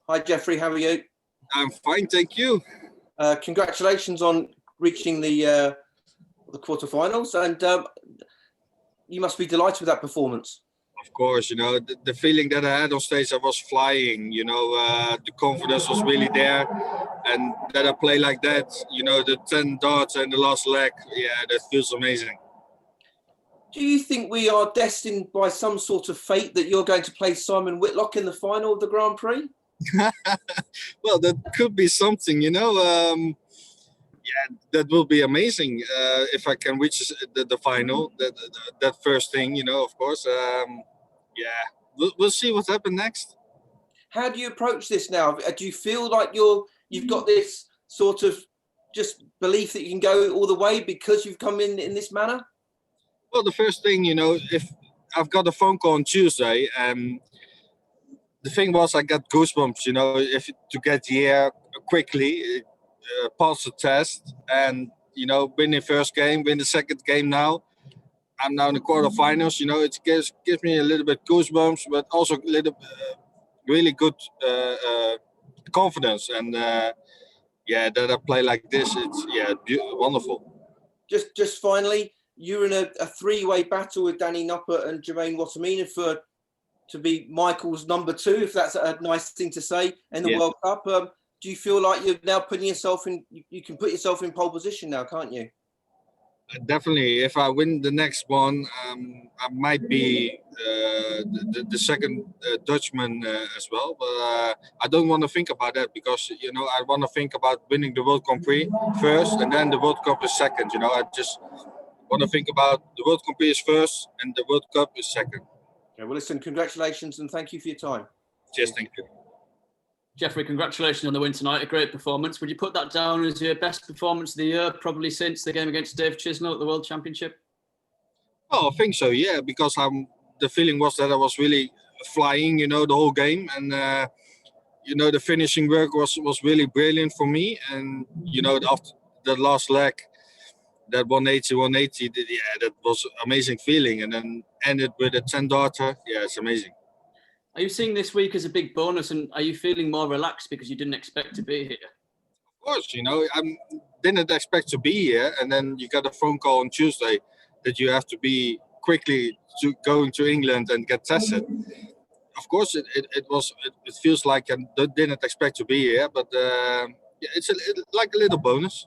Hi, Jeffrey. How are you? I'm fine, thank you. Congratulations on reaching the quarterfinals, and you must be delighted with that performance. Of course, the feeling that I had on stage, I was flying. The confidence was really there, and that I play like that. The 10 darts and the last leg, that feels amazing. Do you think we are destined by some sort of fate that you're going to play Simon Whitlock in the final of the Grand Prix? Well, that could be something, that will be amazing if I can reach the final. That first thing, of course. We'll see what happens next. How do you approach this now? Do you feel like you've got this sort of just belief that you can go all the way because you've come in this manner? Well, the first thing, if I've got a phone call on Tuesday, the thing was I got goosebumps, if to get here quickly, pass the test, and win the first game, win the second game. Now I'm now in the quarterfinals. It gives me a little bit goosebumps, but also a little really good confidence, and that I play like this, it's wonderful. Just finally, you're in a three-way battle with Danny Noppert and Jermaine Wattimena to be Michael's number 2, if that's a nice thing to say, in the World Cup. Do you feel like you're now putting yourself in? You can put yourself in pole position now, can't you? Definitely. If I win the next one, I might be the second Dutchman as well. But I don't want to think about that because I want to think about winning the World Grand Prix first, and then the World Cup is second. I just want to think about the World Grand Prix is first, and the World Cup is second. Okay, well, listen, congratulations and thank you for your time. Cheers, thank you. Jeffrey, congratulations on the win tonight. A great performance. Would you put that down as your best performance of the year, probably since the game against Dave Chisnell at the World Championship? Oh, I think so, yeah, because the feeling was that I was really flying, the whole game. And, the finishing work was really brilliant for me. And, after the last leg, that 180, that was an amazing feeling. And then ended with a 10 darter. Yeah, it's amazing. Are you seeing this week as a big bonus, and are you feeling more relaxed because you didn't expect to be here? Of course, I didn't expect to be here, and then you got a phone call on Tuesday that you have to be quickly going to England and get tested. Of course, it feels like I didn't expect to be here, but it's like a little bonus.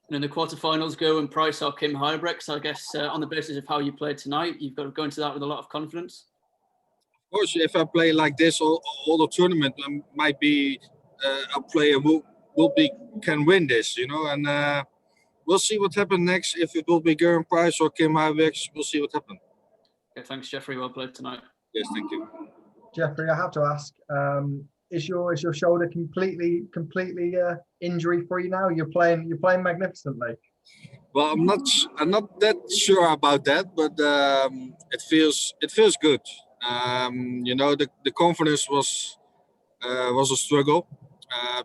And in the quarterfinals, go and Price or Kim Huybrechts. I guess on the basis of how you played tonight, you've got to go into that with a lot of confidence. Of course, if I play like this all the tournament, I might be a player who can win this, and we'll see what happens next. If it will be Geraint Price or Kim Huybrechts, we'll see what happens. Okay, thanks, Jeffrey. Well played tonight. Yes, thank you. Jeffrey, I have to ask, is your shoulder completely injury free now? You're playing magnificently. Well, I'm not that sure about that, but it feels good. The confidence was a struggle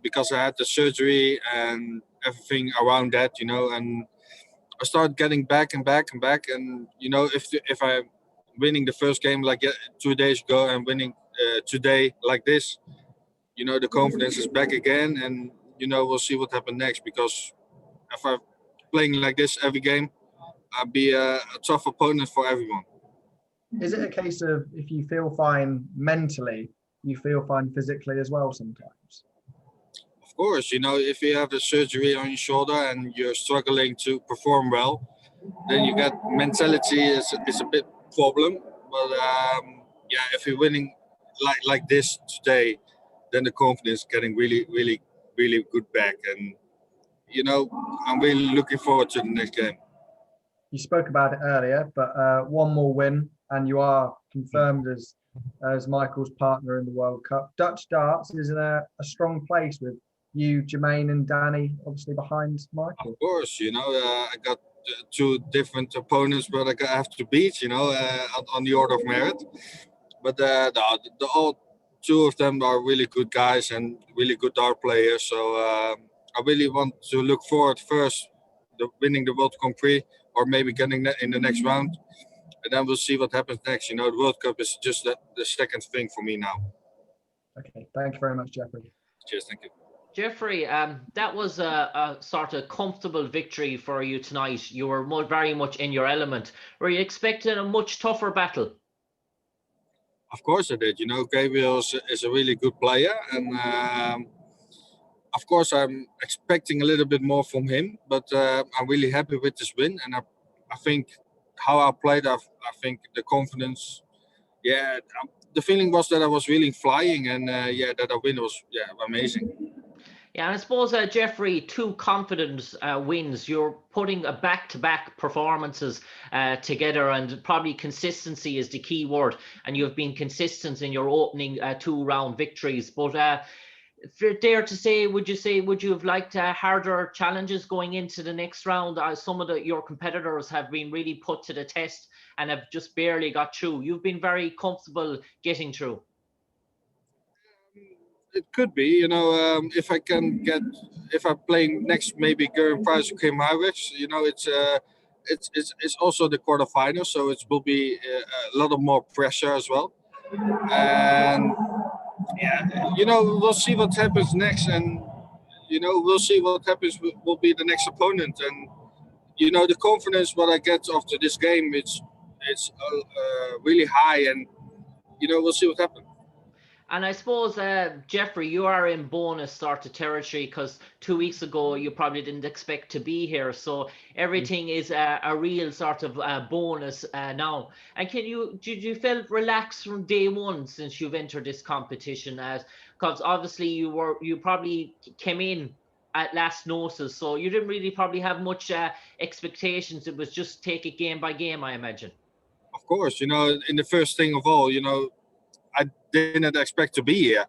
because I had the surgery and everything around that, and I started getting back, and if I'm winning the first game like 2 days ago and winning today like this, the confidence is back again, and we'll see what happens next, because if I'm playing like this every game, I'll be a tough opponent for everyone. Is it a case of if you feel fine mentally, you feel fine physically as well sometimes? Of course, if you have a surgery on your shoulder and you're struggling to perform well, then you get mentality is a bit problem. But if you're winning like this today, then the confidence is getting really, really, really good back. And, I'm really looking forward to the next game. You spoke about it earlier, but one more win and you are confirmed as Michael's partner in the World Cup. Dutch darts is in a strong place with you, Jermaine and Danny, obviously behind Michael. Of course, I got 2 different opponents, but I have to beat, on the order of merit. But all 2 of them are really good guys and really good dart players. So I really want to look forward first to winning the World Grand Prix, or maybe getting that in the next round. And then we'll see what happens next. The World Cup is just the second thing for me now. Okay, thank you very much, Jeffrey. Cheers, thank you. Jeffrey, that was a sort of comfortable victory for you tonight. You were very much in your element. Were you expecting a much tougher battle? Of course I did. You know, Gabriel is a really good player, and of course I'm expecting a little bit more from him. But I'm really happy with this win, and I think how I played, I think the confidence, yeah, the feeling was that I was really flying, and yeah, that the win was amazing. Yeah, and I suppose, Jeffrey, 2 confident wins. You're putting a back-to-back performances together, and probably consistency is the key word. And you've been consistent in your opening 2-round victories. But if you're dare to say, would you have liked harder challenges going into the next round? Some of your competitors have been really put to the test and have just barely got through. You've been very comfortable getting through. It could be, you know, if I'm playing next, maybe Garen Price or Kim Howicks, you know, it's also the quarterfinals, so it will be a lot of more pressure as well. And yeah, you know, we'll see what happens next, and you know, we'll see what happens will be the next opponent. And you know, the confidence what I get after this game, it's really high, and you know, we'll see what happens. And I suppose, Jeffrey, you are in bonus sort of territory, because 2 weeks ago you probably didn't expect to be here. So everything is a real sort of bonus now. And did you feel relaxed from day one since you've entered this competition? Because obviously you probably came in at last notice, so you didn't really probably have much expectations. It was just take it game by game, I imagine. Of course, you know, in the first thing of all, you know, I didn't expect to be here,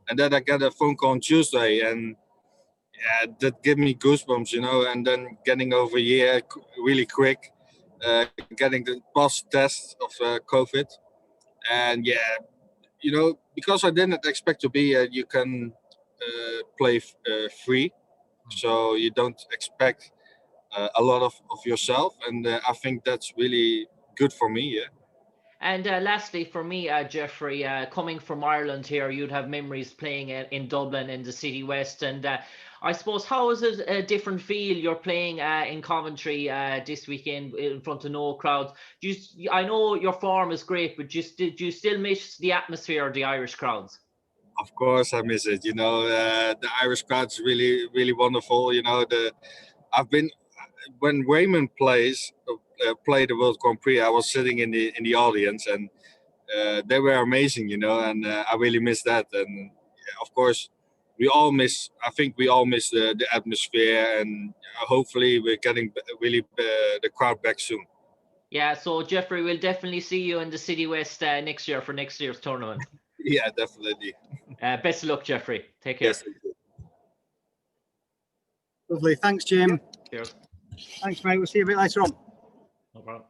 and then I got a phone call on Tuesday, and yeah, that gave me goosebumps, you know. And then getting over here really quick, getting the positive test of COVID, and yeah, you know, because I didn't expect to be here, you can play free, so you don't expect a lot of yourself, and I think that's really good for me. Yeah. And lastly, for me, Jeffrey, coming from Ireland here, you'd have memories playing in Dublin in the City West. And I suppose, how is it a different feel? You're playing in Coventry this weekend in front of no crowds. I know your form is great, but do you still miss the atmosphere of the Irish crowds? Of course, I miss it. You know, the Irish crowd's really, really wonderful. You know, when Raymond played the World Grand Prix, I was sitting in the audience, and they were amazing. You know, and I really miss that. And yeah, of course, I think we all miss the atmosphere, and hopefully we're getting really the crowd back soon. Yeah, so Jeffrey, we'll definitely see you in the City West next year for next year's tournament. Yeah, definitely. Best of luck, Jeffrey. Take care. Yes. Lovely. Thanks, Jim. Cheers. Thanks, mate. We'll see you a bit later on. No problem.